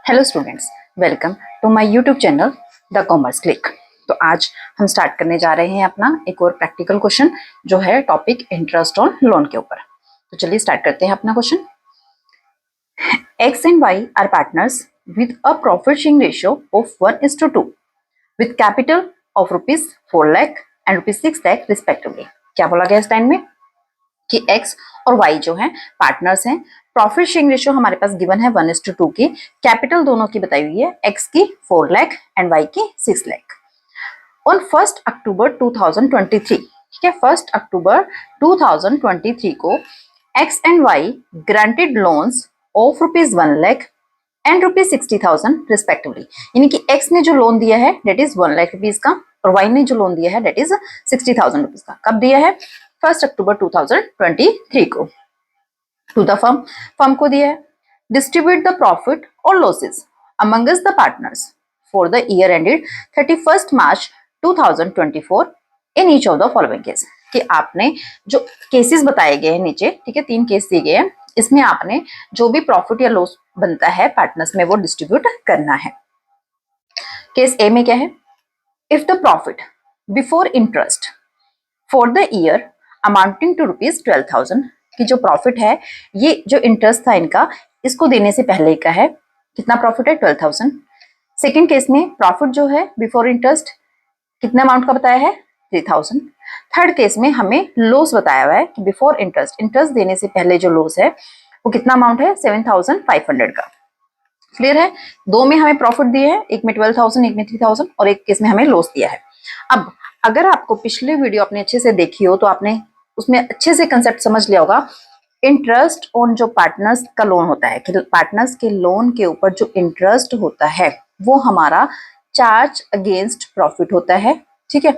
Hello students, welcome to my YouTube channel the commerce click. तो आज हम start करने जा रहे हैं अपना एक और प्रैक्टिकल क्वेश्चन जो है टॉपिक इंटरेस्ट ऑन लोन के ऊपर। तो चलिए स्टार्ट करते हैं अपना question. X and Y are partners with a profit sharing ratio of 1:2 with capital of ₹4 lakh and ₹6 lakh respectively. क्या बोला गया इस टाइम में कि x और y जो है पार्टनर्स हैं। प्रॉफिट शेयरिंग रेशियो हमारे पास गिवन है 1:2 की। कैपिटल दोनों की बताई हुई है, x की 4 लाख एंड y की 6 लाख। ऑन 1 अक्टूबर 2023, ठीक है, 1 अक्टूबर 2023 को x and y granted loans of ₹1 lakh and ₹60,000 respectively. यानी कि x ने जो लोन दिया है डेट इज 1 लाख रुपीज का और y ने जो लोन दिया है डेट इज 60,000 रुपीज का। कब दिया है? 1 अक्टूबर 2023 को। टू द फर्म को दिया है डिस्ट्रीब्यूट द प्रॉफिट और losses Among Us the partners for the year ended 31 March 2024 in each of the following case. कि आपने जो केसेस बताए गए हैं नीचे, ठीक है, 3 केस दिए गए हैं, इसमें आपने जो भी प्रॉफिट या लॉस बनता है पार्टनर्स में वो डिस्ट्रीब्यूट करना है। केस ए में क्या है? If the profit before interest for the year amounting to ₹12,000 की जो प्रॉफिट है, ये जो इंटरेस्ट था इनका, इसको देने से पहले का है। कितना प्रॉफिट है? 12,000। सेकेंड केस में प्रॉफिट जो है बिफोर इंटरेस्ट कितना अमाउंट का बताया है? 3,000। थर्ड केस में हमें लॉस बताया हुआ है कि बिफोर इंटरेस्ट, इंटरेस्ट देने से पहले जो लॉस है वो कितना अमाउंट है? 7,500 का। क्लियर है? दो में हमें प्रॉफिट दिए है, एक में 12,000, एक में 3,000 और एक केस में हमें लॉस दिया है। अब अगर आपको पिछले वीडियो आपने अच्छे से देखी हो तो आपने उसमें अच्छे से कंसेप्ट समझ लिया होगा। इंटरेस्ट ऑन जो पार्टनर्स का लोन होता है, पार्टनर्स के लोन के ऊपर जो इंटरेस्ट होता है वो हमारा चार्ज अगेंस्ट प्रॉफिट होता है। ठीक है,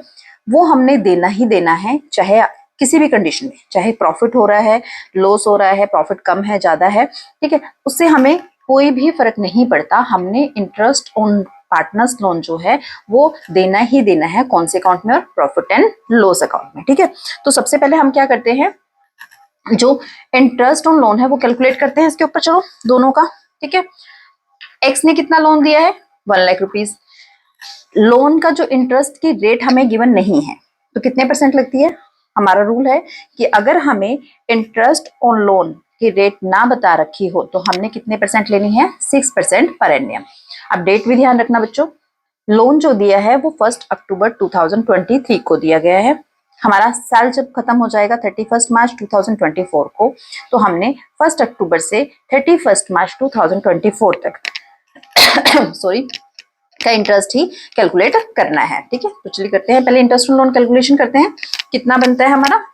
वो हमने देना ही देना है, चाहे किसी भी कंडीशन में, चाहे प्रॉफिट हो रहा है, लॉस हो रहा है, प्रॉफिट कम है, ज्यादा है, ठीक है, उससे हमें कोई भी फर्क नहीं पड़ता। हमने इंटरेस्ट ऑन पार्टनर्स लोन जो है वो देना ही देना है। कौन से अकाउंट में? और प्रॉफिट एंड लॉस अकाउंट में। ठीक है, तो सबसे पहले हम क्या करते हैं, जो इंटरेस्ट ऑन लोन है वो कैलकुलेट करते हैं इसके ऊपर। चलो दोनों का, ठीक है। एक्स ने कितना लोन दिया है? 1 लाख रुपीज। लोन का जो इंटरेस्ट की रेट हमें गिवन नहीं है तो कितने % लगती है? हमारा रूल है कि अगर हमें इंटरेस्ट ऑन लोन की रेट ना बता रखी हो तो हमने कितने % लेनी है? 6% पर एनियम। अब डेट भी ध्यान रखना बच्चों, लोन जो दिया है वो 1 अक्टूबर 2023 को दिया गया है। हमारा साल जब खत्म हो जाएगा 31 मार्च 2024 को, तो हमने 1 अक्टूबर से 31 मार्च 2024 तक सॉरी का इंटरेस्ट ही कैलकुलेट करना है। ठीक है, तो चलिए करते हैं, पहले इंटरेस्ट ऑन लोन कैलकुलेशन करते हैं। कितना बनता है हमारा?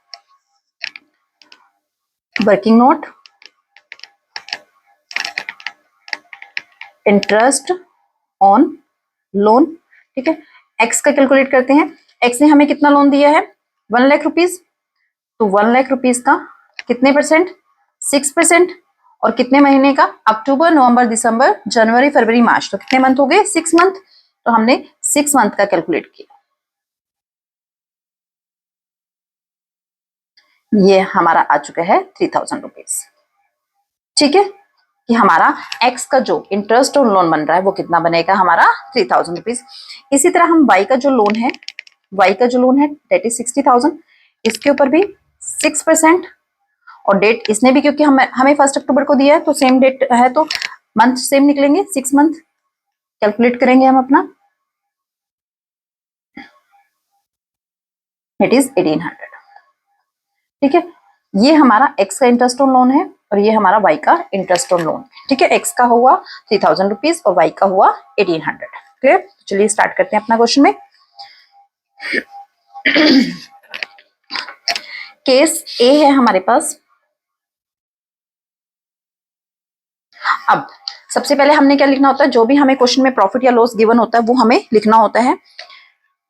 Working note interest on loan, ठीक है। एक्स का कैलकुलेट करते हैं। एक्स ने हमें कितना लोन दिया है? 1 लाख रुपीज। तो 1 लाख रुपीज का कितने %? 6%। और कितने महीने का? अक्टूबर, नवंबर, दिसंबर, जनवरी, फरवरी, मार्च। तो कितने मंथ हो गए? 6 मंथ। तो हमने 6 मंथ का कैलकुलेट किया। ये हमारा आ चुका है 3,000 रुपीज। ठीक है, कि हमारा एक्स का जो इंटरेस्ट और लोन बन रहा है वो कितना बनेगा? हमारा 3,000 रुपीज। इसी तरह हम वाई का जो लोन है, वाई का जो लोन है डेट इज 60,000। इसके ऊपर भी 6%। और डेट इसने भी, क्योंकि हमें 1 अक्टूबर को दिया है तो सेम डेट है तो मंथ सेम निकलेंगे, 6 मंथ कैलकुलेट करेंगे हम अपना। It is 1800। ठीक है, ये हमारा एक्स का इंटरेस्ट ऑन लोन है और ये हमारा वाई का इंटरेस्ट ऑन लोन है। ठीक है, एक्स का हुआ 3,000 रुपीज और वाई का हुआ 1800। क्लियर? चलिए स्टार्ट करते हैं अपना क्वेश्चन में। केस ए है हमारे पास। अब सबसे पहले हमने क्या लिखना होता है, जो भी हमें क्वेश्चन में प्रॉफिट या लॉस गिवन होता है वो हमें लिखना होता है।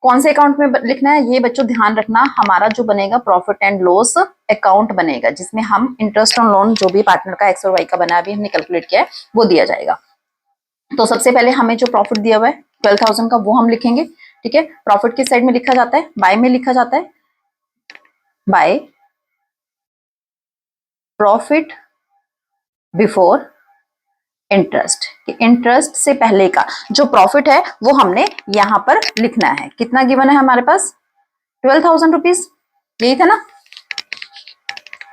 कौन से अकाउंट में लिखना है ये बच्चों ध्यान रखना। हमारा जो बनेगा प्रॉफिट एंड लॉस अकाउंट बनेगा, जिसमें हम इंटरेस्ट ऑन लोन जो भी पार्टनर का एक्स और वाई का बना अभी हमने कैलकुलेट किया है वो दिया जाएगा। तो सबसे पहले हमें जो प्रॉफिट दिया हुआ है 12,000 का वो हम लिखेंगे। ठीक है, प्रॉफिट किस साइड में लिखा जाता है? बाय में लिखा जाता है। बाय प्रॉफिट बिफोर इंटरेस्ट, कि इंटरेस्ट से पहले का जो प्रॉफिट है वो हमने यहां पर लिखना है। कितना गिवन है हमारे पास? 12,000 रुपीज, यही था ना?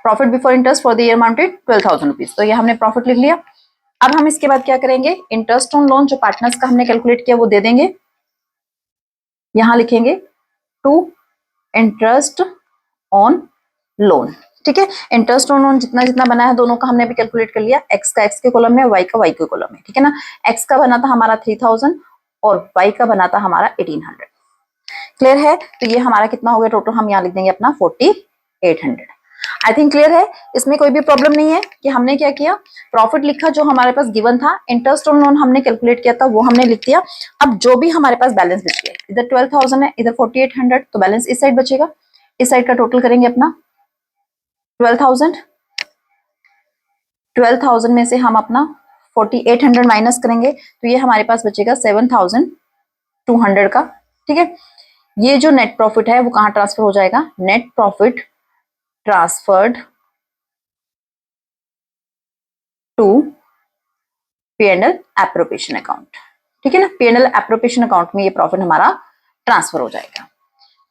Profit before interest for the year amounted 12,000 rupees, तो ये हमने प्रॉफिट लिख लिया। अब हम इसके बाद क्या करेंगे? इंटरेस्ट ऑन लोन जो पार्टनर्स का हमने कैलकुलेट किया वो दे देंगे, यहां लिखेंगे टू इंटरेस्ट ऑन लोन। ठीक है, इंटरेस्ट ऑन लोन जितना जितना बना है दोनों का हमने अभी कैलकुलेट कर लिया। एक्स का एक्स के कॉलम में, वाई का वाई के कॉलम में। ठीक है ना, एक्स का बना था हमारा 3,000 और वाई का बना था हमारा 1,800। क्लियर है? तो ये हमारा कितना हो गया टोटल? हम यहाँ लिख देंगे अपना 4,800। आई थिंक क्लियर है, इसमें कोई भी प्रॉब्लम नहीं है कि हमने क्या किया, प्रॉफिट लिखा जो हमारे पास गिवन था, इंटरेस्ट ऑन लोन हमने कैलकुलेट किया था वो हमने लिख दिया। अब जो भी हमारे पास बैलेंस बच गया, इधर 12,000 है, इधर 4,800, तो बैलेंस इस साइड बचेगा। इस साइड का टोटल करेंगे अपना 12,000। 12,000 में से हम अपना 4,800 माइनस करेंगे तो ये हमारे पास बचेगा 7,200 का। ठीक है, ये जो नेट प्रॉफिट है वो कहां ट्रांसफर हो जाएगा? Net profit transferred to P&L appropriation account. ठीक है ना, P&L एप्रोप्रिएशन अकाउंट में ये प्रॉफिट हमारा ट्रांसफर हो जाएगा।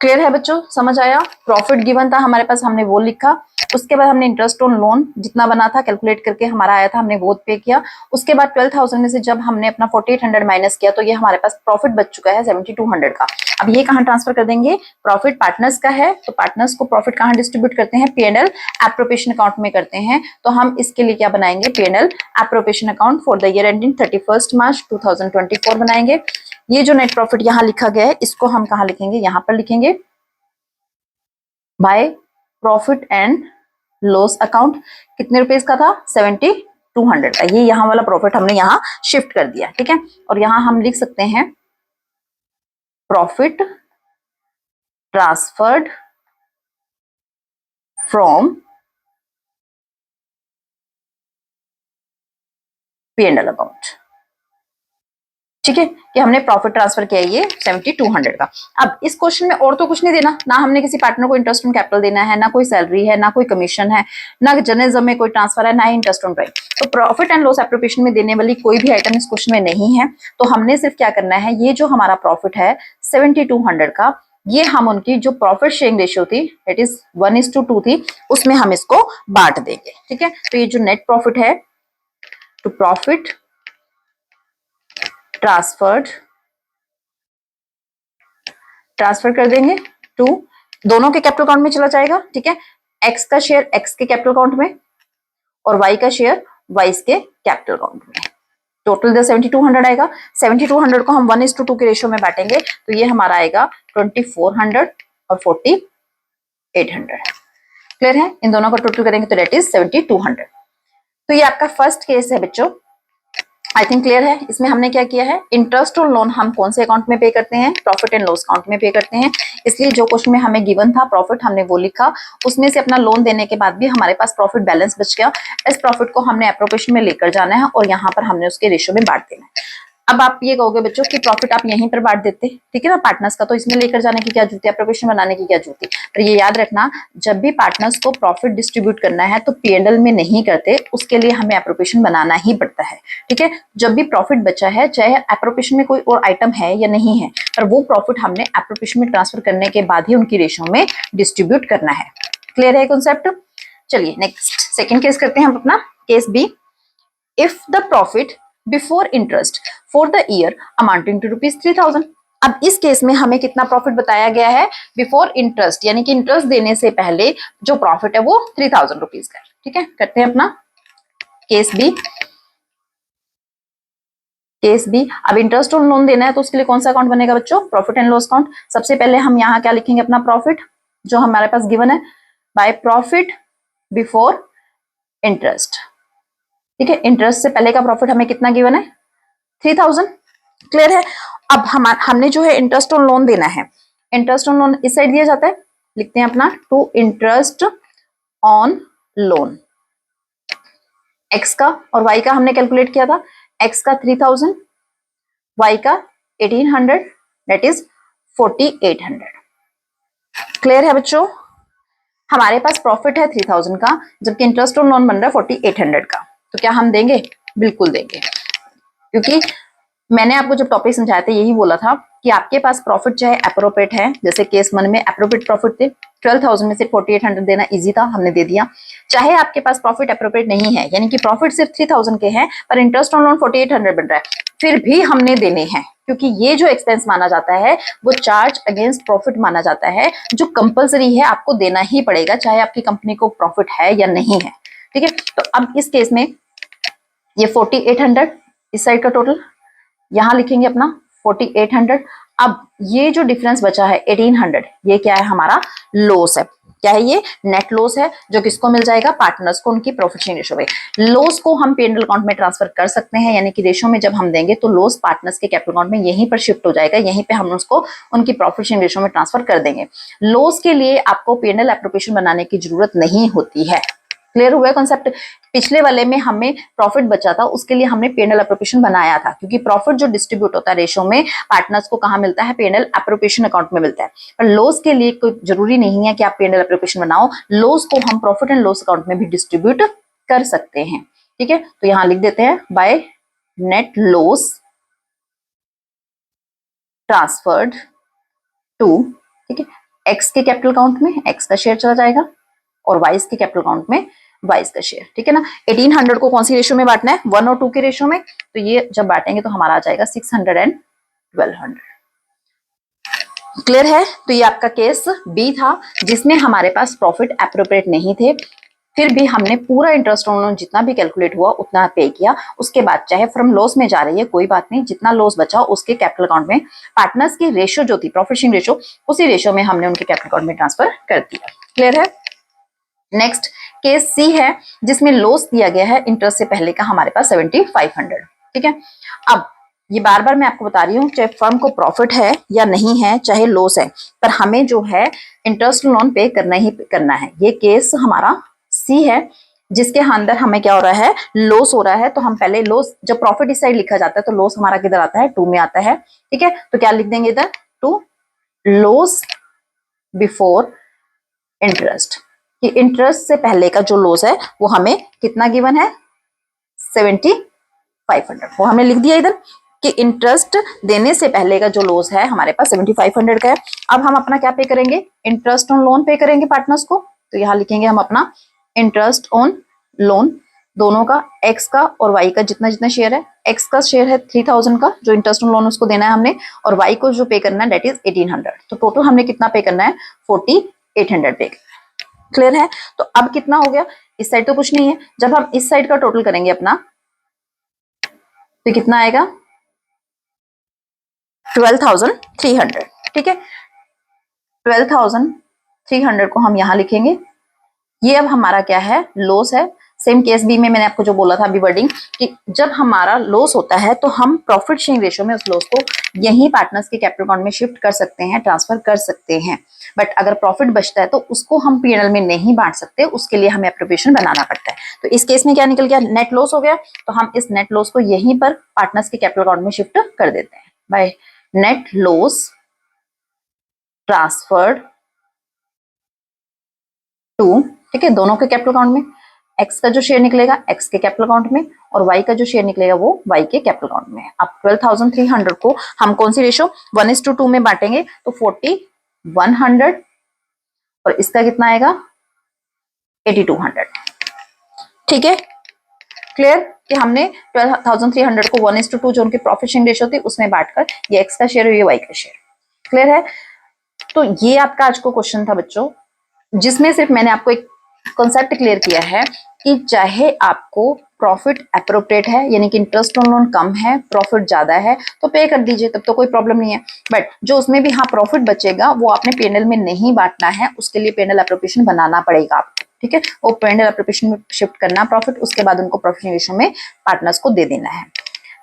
क्लियर है बच्चों? समझ आया? प्रॉफिट गिवन था हमारे पास, हमने वो लिखा। उसके बाद हमने इंटरेस्ट ऑन लोन जितना बना था कैलकुलेट करके हमारा आया था, हमने वो पे किया। उसके बाद 12,000 में से जब हमने अपना 4,800 माइनस किया तो ये हमारे पास प्रॉफिट बच चुका है 7,200 का। अब ये कहाँ ट्रांसफर कर देंगे? प्रॉफिट पार्टनर्स का है तो पार्टनर्स को प्रॉफिट कहाँ डिस्ट्रीब्यूट करते हैं? P&L एप्रोप्रिएशन अकाउंट में करते हैं। तो हम इसके लिए क्या बनाएंगे? P&L appropriation account for the year ending 31 मार्च 2024 बनाएंगे। ये जो नेट प्रॉफिट यहाँ लिखा गया है इसको हम कहाँ लिखेंगे? यहाँ पर लिखेंगे by profit and loss account. कितने रुपीस का था? 7,200 का। ये यहाँ वाला प्रॉफिट हमने यहाँ शिफ्ट कर दिया। ठीक है, और यहाँ हम लिख सकते हैं profit transferred from P&L account. ठीक है, कि हमने प्रॉफिट ट्रांसफर किया ये 7,200 का। अब इस क्वेश्चन में और तो कुछ नहीं देना, ना हमने किसी पार्टनर को इंटरेस्ट ऑन कैपिटल देना है, ना कोई सैलरी है, ना कोई कमीशन है, ना जर्नलिज्म में कोई ट्रांसफर है, ना ही इंटरेस्ट ऑन प्राइस। तो प्रॉफिट एंड लॉस एप्रोप्रिएशन में देने वाली कोई भी आइटम इस क्वेश्चन में नहीं है। तो हमने सिर्फ क्या करना है, ये जो हमारा प्रॉफिट है 7,200 का, ये हम उनकी जो प्रॉफिट शेयरिंग रेशियो थी इट इज 1:2 थी, उसमें हम इसको बांट देंगे। ठीक है, तो ये जो नेट प्रॉफिट है टू प्रॉफिट ट्रांसफर कर देंगे टू, दोनों के कैपिटल अकाउंट में चला जाएगा। ठीक है, एक्स का शेयर एक्स के कैपिटल अकाउंट में और वाई का शेयर वाई के कैपिटल अकाउंट में। टोटल 7,200 आएगा। 7,200 को हम 1:2 के रेशियो में बांटेंगे तो ये हमारा आएगा 2,400 और 4,800। क्लियर है? इन दोनों का टोटल करेंगे तो डेट इज 7,200। तो ये आपका फर्स्ट केस है बच्चों। आई थिंक क्लियर है। इसमें हमने क्या किया है, इंटरेस्ट और लोन हम कौन से अकाउंट में पे करते हैं? प्रॉफिट एंड लॉस अकाउंट में पे करते हैं। इसलिए जो क्वेश्चन में हमें गिवन था प्रॉफिट हमने वो लिखा, उसमें से अपना लोन देने के बाद भी हमारे पास प्रॉफिट बैलेंस बच गया। इस प्रॉफिट को हमने एप्रोप्रिएशन में लेकर जाना है और यहाँ पर हमने उसके रेशियो में बांट देना है। अब आप ये कहोगे बच्चों कि प्रॉफिट आप यहीं पर बांट देते, ठीक है ना, पार्टनर्स का, तो इसमें लेकर जाने की क्या जरूरत है, एप्रोप्रिएशन बनाने की क्या जरूरत है? पर ये याद रखना, जब भी पार्टनर्स को प्रॉफिट डिस्ट्रीब्यूट करना है तो P&L में नहीं करते, उसके लिए हमें एप्रोप्रिएशन बनाना ही पड़ता है। ठीक है, जब भी प्रॉफिट बचा है, चाहे एप्रोप्रिएशन में कोई और आइटम है या नहीं है, पर वो प्रॉफिट हमने एप्रोप्रिएशन में ट्रांसफर करने के बाद ही उनकी रेशियो में डिस्ट्रीब्यूट करना है। क्लियर है कॉन्सेप्ट? चलिए नेक्स्ट सेकेंड केस करते हैं हम अपना, case B. If the profit before interest for the year amounting to ₹3,000। अब इस केस में हमें कितना प्रॉफिट बताया गया है? बिफोर इंटरेस्ट, यानी कि इंटरेस्ट देने से पहले जो प्रॉफिट है वो 3,000 रुपीज का। ठीक है, करते हैं अपना केस बी। केस बी, अब इंटरेस्ट और लोन देना है तो उसके लिए कौन सा अकाउंट बनेगा बच्चों? Profit and loss account. सबसे पहले हम यहाँ क्या लिखेंगे? अपना प्रॉफिट जो हमारे पास गिवन है, बाय प्रॉफिट बिफोर इंटरेस्ट। ठीक है, इंटरेस्ट से पहले का प्रॉफिट हमें कितना गिवन है? 3,000। क्लियर है? अब हमने जो है इंटरेस्ट ऑन लोन देना है, इंटरेस्ट ऑन लोन इस साइड दिया जाता है, लिखते हैं अपना to interest on loan. X का और वाई का हमने कैलकुलेट किया था, एक्स का 3,000, वाई का 1,800, दैट इज 4,800। क्लियर है बच्चों? हमारे पास प्रॉफिट है 3,000 का, जबकि इंटरेस्ट ऑन लोन बन रहा है 4,800 का, तो क्या हम देंगे? बिल्कुल देंगे, क्योंकि मैंने आपको जब टॉपिक समझाया था यही बोला था कि आपके पास प्रॉफिट चाहे अप्रोप्रिएट है, जैसे केस 1 में अप्रोप्रिएट प्रॉफिट थे 12,000 में से 4800 देना इजी था, हमने दे दिया। चाहे आपके पास प्रॉफिट अप्रोप्रिएट नहीं है, यानी कि प्रॉफिट सिर्फ 3000 के हैं पर इंटरेस्ट ऑन लोन 4800 बन रहा है, फिर भी हमने देने हैं, क्योंकि ये जो एक्सपेंस माना जाता है वो चार्ज अगेंस्ट प्रॉफिट माना जाता है, जो कंपलसरी है, आपको देना ही पड़ेगा चाहे आपकी कंपनी को प्रॉफिट है या नहीं है। ठीक है, तो अब इस केस में ये 4800 इस साइड का टोटल यहां लिखेंगे अपना 4800। अब ये जो डिफरेंस बचा है 1800, ये क्या है, हमारा लॉस है। क्या है ये, नेट लॉस है, जो किसको मिल जाएगा, पार्टनर्स को, उनकी प्रॉफिट शेयरिंग रेशो में। लॉस को हम P&L अकाउंट में ट्रांसफर कर सकते हैं, यानी कि रेशो में जब हम देंगे तो लॉस पार्टनर्स के कैपिटल अकाउंट में यहीं पर शिफ्ट हो जाएगा, यहीं पे हम उसको उनकी प्रॉफिट शेयरिंग रेशो में ट्रांसफर कर देंगे। लॉस के लिए आपको P&L एप्रोप्रिएशन बनाने की जरूरत नहीं होती है। क्लियर हुआ कॉन्सेप्ट। पिछले वाले में हमें प्रॉफिट बचा था, उसके लिए हमने P&L एप्रोप्रिएशन बनाया था, क्योंकि प्रॉफिट जो डिस्ट्रीब्यूट होता है रेशो में पार्टनर्स को कहां मिलता है, P&L एप्रोप्रिएशन अकाउंट में मिलता है। पर लॉस के लिए कोई जरूरी नहीं है कि आप P&L एप्रोप्रिएशन बनाओ, लॉस को हम प्रॉफिट एंड लॉस अकाउंट में भी डिस्ट्रीब्यूट कर सकते हैं। ठीक है, तो यहां लिख देते हैं by net loss transferred to, ठीक है, एक्स के कैपिटल अकाउंट में एक्स का शेयर चला जाएगा और वाइस के कैपिटल अकाउंट में वाइस का शेयर। ठीक है ना, 1800 को कौन सी रेशो में बांटना है, 1 और 2 के रेशो में, तो ये जब बांटेंगे तो हमारा आ जाएगा 600 एंड 1200। क्लियर है। तो ये आपका केस बी था, जिसमें हमारे पास प्रॉफिट एप्रोप्रिएट नहीं थे, फिर भी हमने पूरा इंटरेस्ट ऑन लोन जितना भी कैलकुलेट हुआ उतना पे किया। उसके बाद चाहे फर्म लॉस में जा रही है कोई बात नहीं, जितना लॉस बचा उसके कैपिटल अकाउंट में पार्टनर्स की रेशो जो थी प्रॉफिट शेयरिंग रेशो, उसी रेशो में हमने उनके कैपिटल अकाउंट में ट्रांसफर कर दिया। क्लियर है। नेक्स्ट केस सी है, जिसमें लॉस दिया गया है इंटरेस्ट से पहले का हमारे पास 7500। ठीक है, अब ये बार बार मैं आपको बता रही हूँ, चाहे फर्म को प्रॉफिट है या नहीं है, चाहे लॉस है, पर हमें जो है इंटरेस्ट लोन पे करना ही करना है। ये केस हमारा सी है, जिसके अंदर हमें क्या हो रहा है, लॉस हो रहा है। तो हम पहले लॉस, जब प्रॉफिट इस साइड लिखा जाता है तो लॉस हमारा किधर आता है, 2 में आता है। ठीक है, तो क्या लिख देंगे इधर, टू लॉस बिफोर इंटरेस्ट, कि इंटरेस्ट से पहले का जो लॉस है वो हमें कितना गिवन है, 7500, वो हमने लिख दिया इधर कि इंटरेस्ट देने से पहले का जो लॉस है हमारे पास 7500 का है। अब हम अपना क्या पे करेंगे, इंटरेस्ट ऑन लोन पे करेंगे पार्टनर्स को। तो यहाँ लिखेंगे हम अपना इंटरेस्ट ऑन लोन, दोनों का, एक्स का और वाई का जितना जितना शेयर है। एक्स का शेयर है 3000 का, जो इंटरेस्ट ऑन लोन उसको देना है हमने, और वाई को जो पे करना है डेट इज 1800। तो टोटल हमने कितना पे करना है, 4800 पे। क्लियर है। तो अब कितना हो गया, इस साइड तो कुछ नहीं है, जब हम इस साइड का टोटल करेंगे अपना तो कितना आएगा, 12,300। ठीक है, 12,300 को हम यहां लिखेंगे। ये अब हमारा क्या है, लॉस है। सेम केस बी में मैंने आपको जो बोला था अभी वर्डिंग, कि जब हमारा लॉस होता है तो हम प्रॉफिट शेयरिंग रेशो में उस लॉस को यहीं पार्टनर्स के कैपिटल अकाउंट में शिफ्ट कर सकते हैं, ट्रांसफर कर सकते हैं। बट अगर प्रॉफिट बचता है तो उसको हम P&L में नहीं बांट सकते, उसके लिए हमें एप्रोप्रिएशन बनाना पड़ता है। तो इस केस में क्या निकल गया, नेट लॉस हो गया, तो हम इस नेट लॉस को यहीं पर पार्टनर्स के कैपिटल अकाउंट में शिफ्ट कर देते हैं by net loss transferred to, ठीक है, दोनों के कैपिटल अकाउंट में। एक्स का जो शेयर निकलेगा एक्स के कैपिटल अकाउंट में, और वाई का जो शेयर निकलेगा वो वाई के कैपिटल अकाउंट में। अब 12,300 को हम कौन सी रेशो, 1:2 में बांटेंगे तो 40,100, और इसका कितना आएगा, 8,200। ठीक है, क्लियर कि हमने 12,300 को 1:2 जो उनकी प्रॉफिट शेयरिंग रेशो थी उसमें बांटकर ये एक्स का शेयर और ये वाई का शेयर। क्लियर है। तो ये आपका आज को क्वेश्चन था बच्चों, जिसमें सिर्फ मैंने आपको एक कॉन्सेप्ट क्लियर किया है कि चाहे आपको प्रॉफिट अप्रोप्रिएट है, यानी कि इंटरेस्ट ऑन लोन कम है, प्रॉफिट ज्यादा है तो पे कर दीजिए, तब तो कोई प्रॉब्लम नहीं है। बट जो उसमें भी हाँ प्रॉफिट बचेगा वो आपने P&L में नहीं बांटना है, उसके लिए P&L एप्रोप्रिएशन बनाना पड़ेगा आपको। ठीक है, वो P&L एप्रोप्रिएशन में शिफ्ट करना प्रॉफिट, उसके बाद उनको प्रॉफिट रेशो में पार्टनर्स को दे देना है।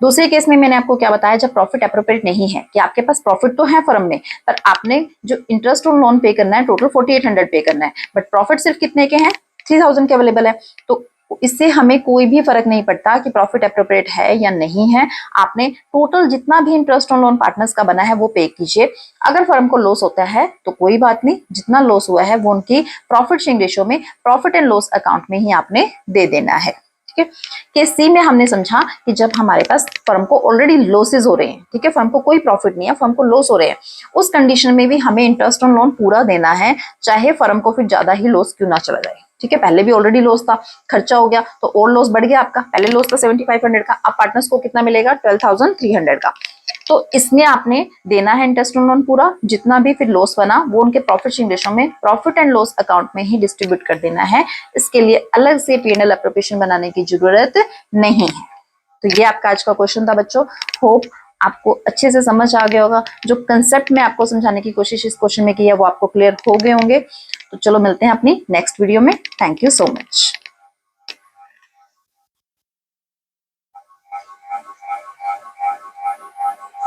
दूसरे केस में मैंने आपको क्या बताया, जब प्रॉफिट अप्रोप्रिएट नहीं है, कि आपके पास प्रॉफिट तो है फर्म में, पर आपने जो इंटरेस्ट ऑन लोन पे करना है टोटल 4800 पे करना है, बट प्रॉफिट सिर्फ कितने के हैं, 3000 के अवेलेबल है। तो इससे हमें कोई भी फर्क नहीं पड़ता कि प्रॉफिट अप्रोप्रिएट है या नहीं है, आपने टोटल जितना भी इंटरेस्ट ऑन लोन पार्टनर्स का बना है वो पे कीजिए। अगर फर्म को लॉस होता है तो कोई बात नहीं, जितना लॉस हुआ है वो उनकी प्रॉफिट शेयरिंग रेशो में प्रॉफिट एंड लॉस अकाउंट में ही आपने दे देना है। ठीक है। केस सी में हमने समझा कि जब हमारे पास फर्म को ऑलरेडी लॉसेज हो रहे हैं, ठीक है, फर्म को कोई प्रॉफिट नहीं है, फर्म को लॉस हो रहे हैं, उस कंडीशन में भी हमें इंटरेस्ट ऑन लोन पूरा देना है, चाहे फर्म को फिर ज्यादा ही लॉस क्यों ना चला जाए, ठीक है। पहले भी ऑलरेडी लॉस था, खर्चा हो गया तो और लॉस बढ़ गया आपका। पहले लॉस था 7500 का, अब पार्टनर्स को कितना मिलेगा 12300 का। तो इसमें आपने देना है इंटरेस्ट ऑन लोन पूरा, जितना भी फिर लॉस बना वो उनके प्रॉफिट शेयरिंग रेशो में प्रॉफिट एंड लॉस अकाउंट में ही डिस्ट्रीब्यूट कर देना है। इसके लिए अलग से P&L एप्रोप्रिएशन बनाने की जरूरत नहीं है। तो ये आपका आज का क्वेश्चन था बच्चों। होप आपको अच्छे से समझ आ गया होगा। जो कंसेप्ट में आपको समझाने की कोशिश इस क्वेश्चन में की है वो आपको क्लियर हो गए होंगे। तो चलो मिलते हैं अपनी नेक्स्ट वीडियो में। Thank you so much.